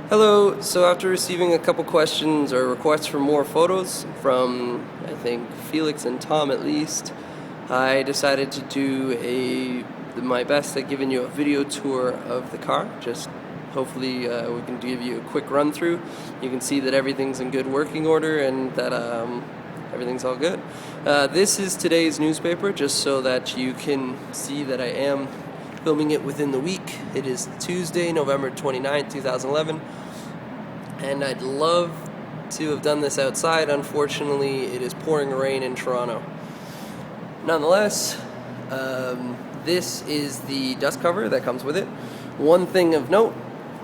Hello, so after receiving a couple questions or requests for more photos from, I think, Felix and Tom at least, I decided to do my best at giving you a video tour of the car. Just hopefully we can give you a quick run through. You can see that everything's in good working order and that everything's all good. This is today's newspaper, just so that you can see that I am filming it within the week. It is Tuesday, November 29th, 2011, and I'd love to have done this outside. Unfortunately, it is pouring rain in Toronto. Nonetheless, this is the dust cover that comes with it. One thing of note,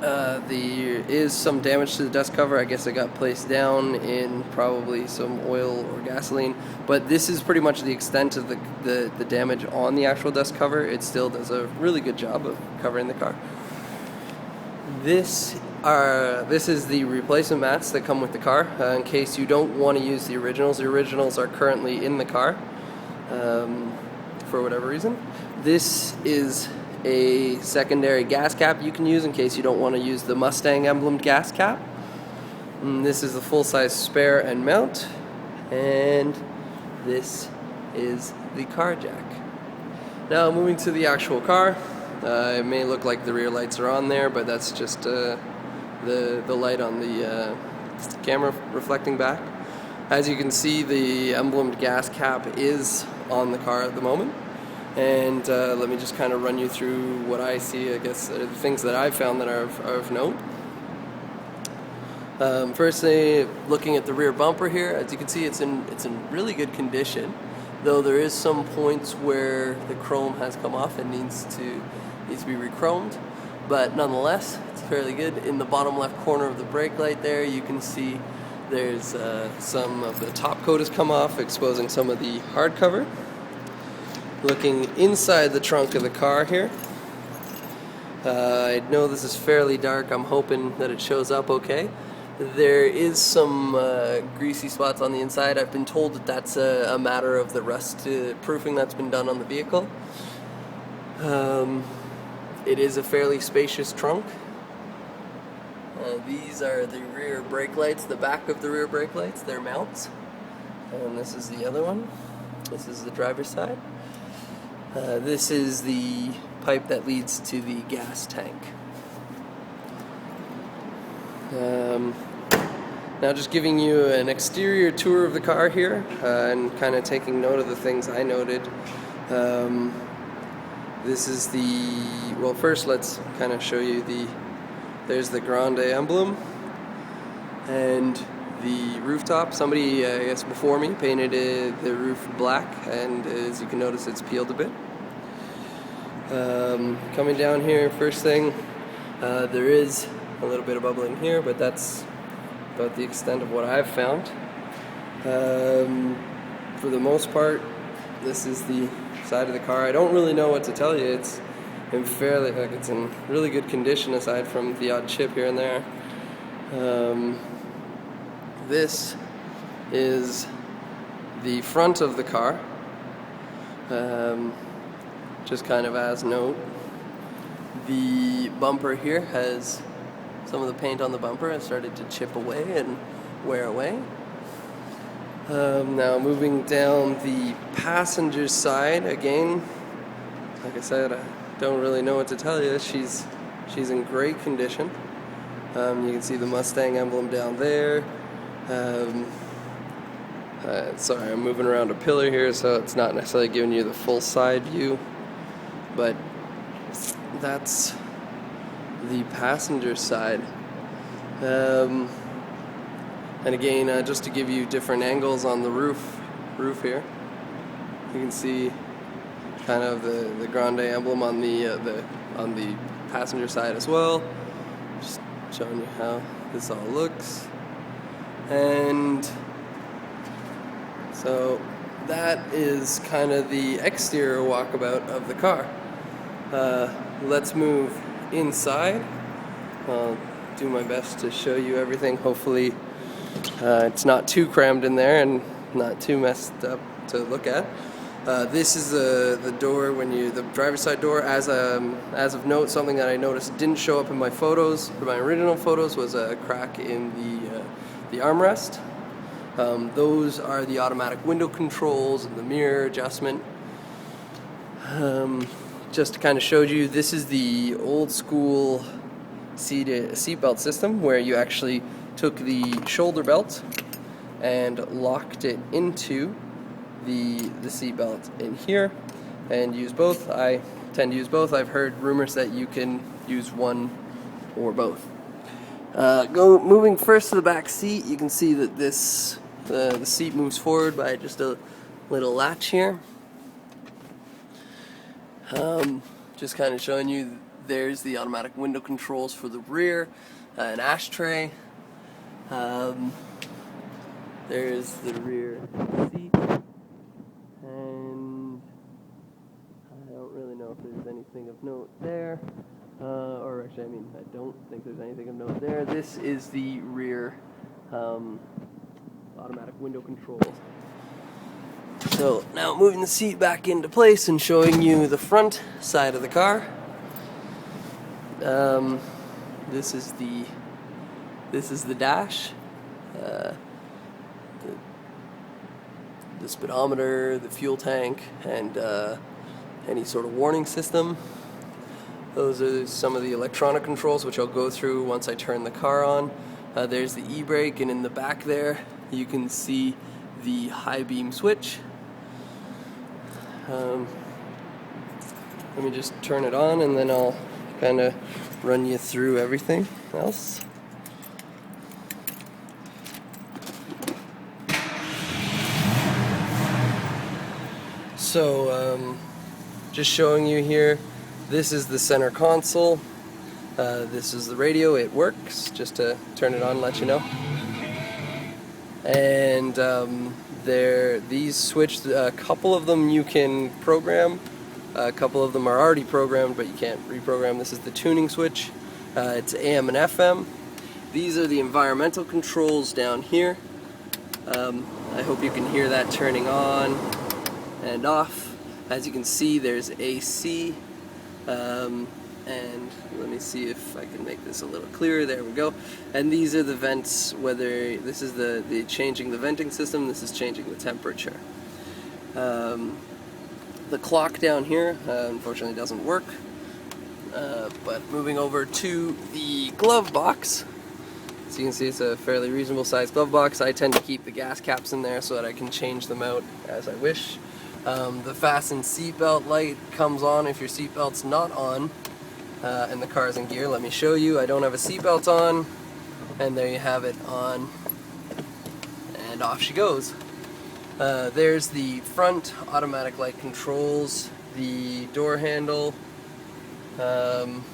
there is some damage to the dust cover. I guess it got placed down in probably some oil or gasoline, but this is pretty much the extent of the damage on the actual dust cover. It still does a really good job of covering the car. This is the replacement mats that come with the car, in case you don't want to use the originals. The originals are currently in the car for whatever reason. This is a secondary gas cap you can use in case you don't want to use the Mustang emblemed gas cap. And this is the full-size spare and mount, and this is the car jack. Now moving to the actual car, it may look like the rear lights are on there, but that's just the light on the camera reflecting back. As you can see, the emblemed gas cap is on the car at the moment. And let me just kind of run you through what I see, I guess, the things that I've found that are of note. Firstly, looking at the rear bumper here, as you can see, it's in really good condition, though there is some points where the chrome has come off and needs to be re-chromed, but nonetheless, it's fairly good. In the bottom left corner of the brake light there, you can see there's some of the top coat has come off, exposing some of the hard cover. Looking inside the trunk of the car here, I know this is fairly dark. I'm hoping that it shows up okay. There is some greasy spots on the inside. I've been told that that's a matter of the rust proofing that's been done on the vehicle. It is a fairly spacious trunk. These are the rear brake lights, the back of the rear brake lights, they're mounts. And this is the other one. This is the driver's side. This is the pipe that leads to the gas tank. Now just giving you an exterior tour of the car here, and kind of taking note of the things I noted. This is well, first let's kind of show you there's the Grande emblem and the rooftop. Somebody, I guess before me, painted the roof black, and as you can notice, it's peeled a bit. Coming down here, first thing, there is a little bit of bubbling here, but that's about the extent of what I've found. For the most part, this is the side of the car. I don't really know what to tell you. It's in really good condition aside from the odd chip here and there. This is the front of the car. Just kind of as note, the bumper here has some of the paint on the bumper has started to chip away and wear away. Now moving down the passenger side, again, like I said, I don't really know what to tell you. She's in great condition. You can see the Mustang emblem down there. Sorry, I'm moving around a pillar here, so it's not necessarily giving you the full side view, but that's the passenger side. And again, just to give you different angles on the roof here, you can see kind of the Grande emblem on the passenger side as well. Just showing you how this all looks. And so that is kind of the exterior walkabout of the car. Let's move inside. I'll do my best to show you everything. Hopefully it's not too crammed in there and not too messed up to look at. This is the door the driver's side door. As of note, something that I noticed didn't show up in my photos, or my original photos, was a crack in the armrest. Those are the automatic window controls and the mirror adjustment. Just to kind of show you, this is the old school seatbelt system where you actually took the shoulder belt and locked it into the seatbelt in here and use both. I tend to use both. I've heard rumors that you can use one or both. Moving first to the back seat, you can see that the seat moves forward by just a little latch here. Just kind of showing you, there's the automatic window controls for the rear, an ashtray. There's the rear seat. And I don't really know if there's anything of note there. Or actually, I don't think there's anything of note there. This is the rear automatic window controls. So now moving the seat back into place and showing you the front side of the car. This is the dash. The speedometer, the fuel tank, and any sort of warning system. Those are some of the electronic controls, which I'll go through once I turn the car on. There's the e-brake, and in the back there you can see the high beam switch. Let me just turn it on and then I'll kind of run you through everything else. So, just showing you here, this is the center console. This is the radio. It works. Just to turn it on, let you know. And these switched. A couple of them you can program. A couple of them are already programmed, but you can't reprogram. This is the tuning switch. It's AM and FM. These are the environmental controls down here. I hope you can hear that turning on and off. As you can see, there's AC. And let me see if I can make this a little clearer. There we go. And these are the vents, whether this is the changing the venting system, this is changing the temperature. The clock down here unfortunately doesn't work. But moving over to the glove box, as you can see, it's a fairly reasonable sized glove box. I tend to keep the gas caps in there so that I can change them out as I wish. The fasten seatbelt light comes on if your seatbelt's not on and the car's in gear. Let me show you. I don't have a seatbelt on, and there you have it, on, and off she goes. There's the front automatic light controls, the door handle, and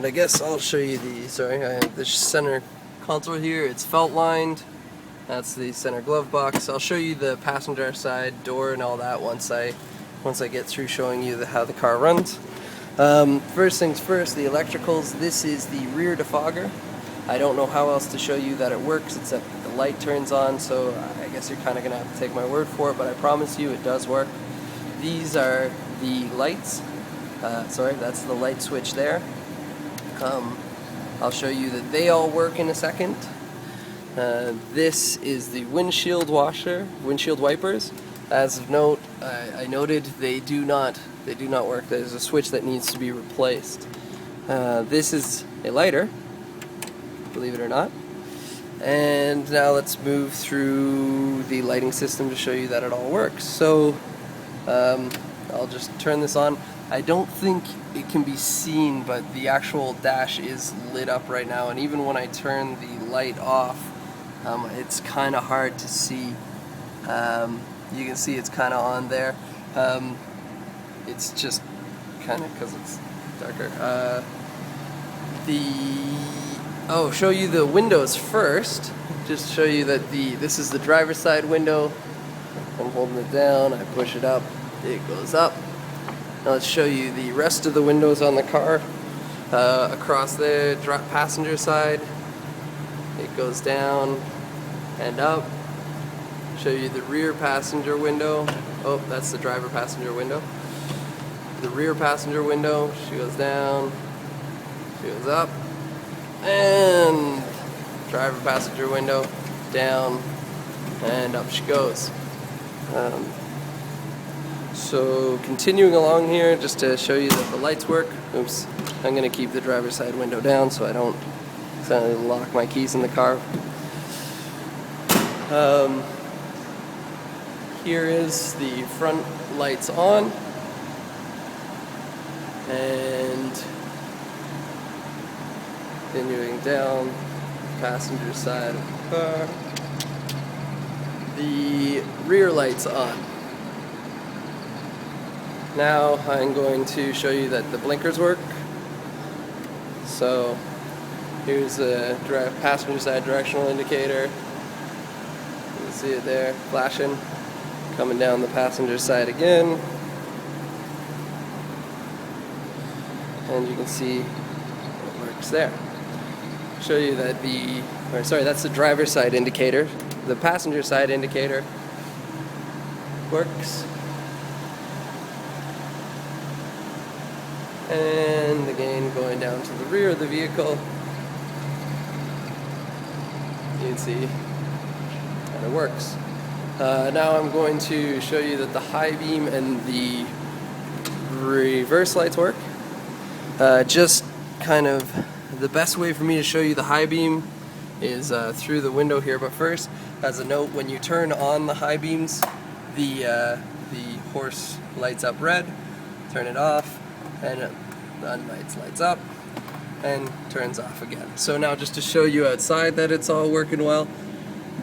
I guess I'll show you I have the center console here. It's felt lined. That's the center glove box. I'll show you the passenger side door and all that once I get through showing you how the car runs. First things first, the electricals. This is the rear defogger. I don't know how else to show you that it works except the light turns on, so I guess you're kind of going to have to take my word for it, but I promise you it does work. These are the lights. That's the light switch there. I'll show you that they all work in a second. This is the windshield wipers. As of note, I noted they do not work. There's a switch that needs to be replaced. This is a lighter, believe it or not. And now let's move through the lighting system to show you that it all works. So I'll just turn this on. I don't think it can be seen, but the actual dash is lit up right now, and even when I turn the light off, it's kind of hard to see. You can see it's kind of on there. It's just kind of because it's darker. Show you the windows first. Just show you that this is the driver's side window. I'm holding it down, I push it up, it goes up. Now let's show you the rest of the windows on the car. Across the passenger side, it goes down and up. Show you the rear passenger window. Oh, that's the driver passenger window. The rear passenger window, she goes down, she goes up, and driver passenger window, down, and up she goes. So continuing along here, just to show you that the lights work. Oops, I'm going to keep the driver's side window down so I don't accidentally lock my keys in the car. Here is the front lights on, and continuing down, passenger side of the car, the rear lights on. Now I'm going to show you that the blinkers work. So here's a passenger side directional indicator. You can see it there flashing. Coming down the passenger side again. And you can see it works there. Show you that that's the driver's side indicator. The passenger side indicator works. And again, going down to the rear of the vehicle, you can see that it works. Now I'm going to show you that the high beam and the reverse lights work. Just kind of the best way for me to show you the high beam is through the window here, but first, as a note, when you turn on the high beams, the horse lights up red, turn it off, and it lights up and turns off again. So now just to show you outside that it's all working well,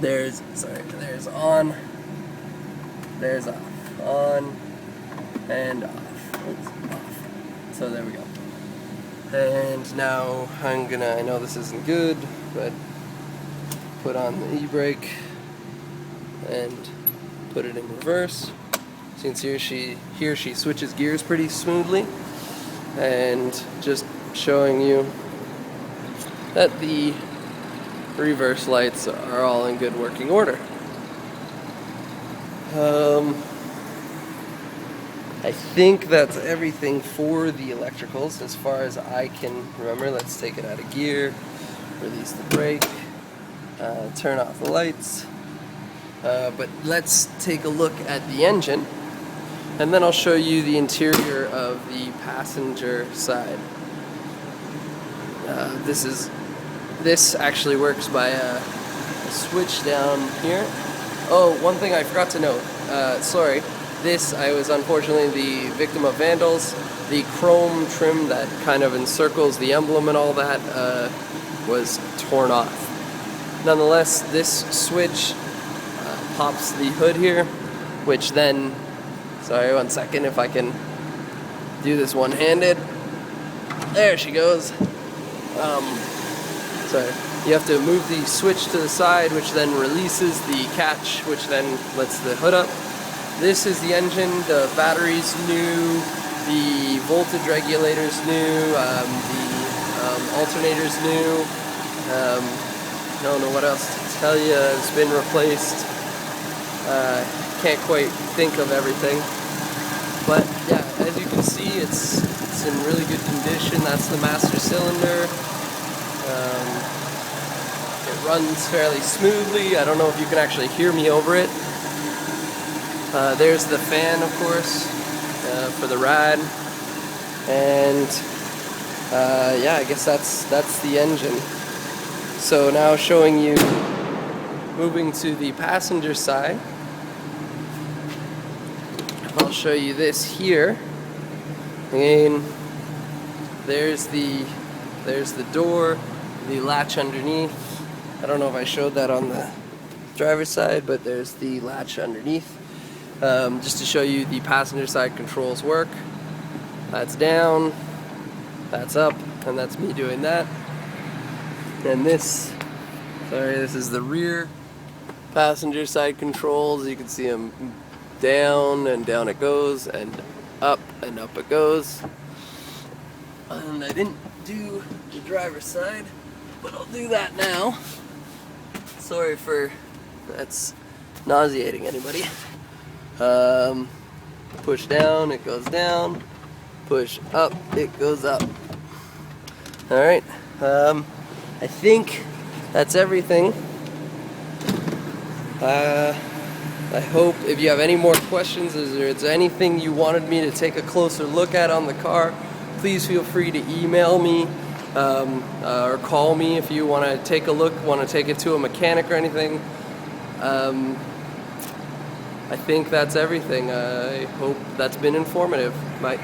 there's on, there's off, on, and off. Oops, off. So there we go. And now I know this isn't good, but put on the e-brake and put it in reverse. So you can see here she switches gears pretty smoothly, and just showing you that the reverse lights are all in good working order. I think that's everything for the electricals as far as I can remember. Let's take it out of gear, release the brake, turn off the lights. But let's take a look at the engine, and then I'll show you the interior of the passenger side. This actually works by a switch down here. Oh, one thing I forgot to note. Sorry. I was unfortunately the victim of vandals. The chrome trim that kind of encircles the emblem and all that was torn off. Nonetheless, this switch pops the hood here, which then, sorry, one second if I can do this one-handed. There she goes. Sorry. You have to move the switch to the side, which then releases the catch, which then lets the hood up. This is the engine. The battery's new, the voltage regulator's new, the alternator's new. I don't know what else to tell you. It's been replaced. Can't quite think of everything. But yeah, as you can see, it's in really good condition. That's the master cylinder. It runs fairly smoothly. I don't know if you can actually hear me over it. There's the fan, of course, for the ride, and yeah, I guess that's the engine. So now showing you, moving to the passenger side, I'll show you this here. Again, there's the door, the latch underneath. I don't know if I showed that on the driver's side, but there's the latch underneath. Just to show you the passenger side controls work. That's down, that's up, and that's me doing that. And this is the rear passenger side controls. You can see them down, and down it goes, and up it goes. And I didn't do the driver's side, but I'll do that now. Sorry for that's nauseating anybody. Push down, it goes down. Push up, it goes up. Alright, I think that's everything. I hope if you have any more questions, is there anything you wanted me to take a closer look at on the car, please feel free to email me or call me if you want to take a look, want to take it to a mechanic or anything. I think that's everything. I hope that's been informative. Bye.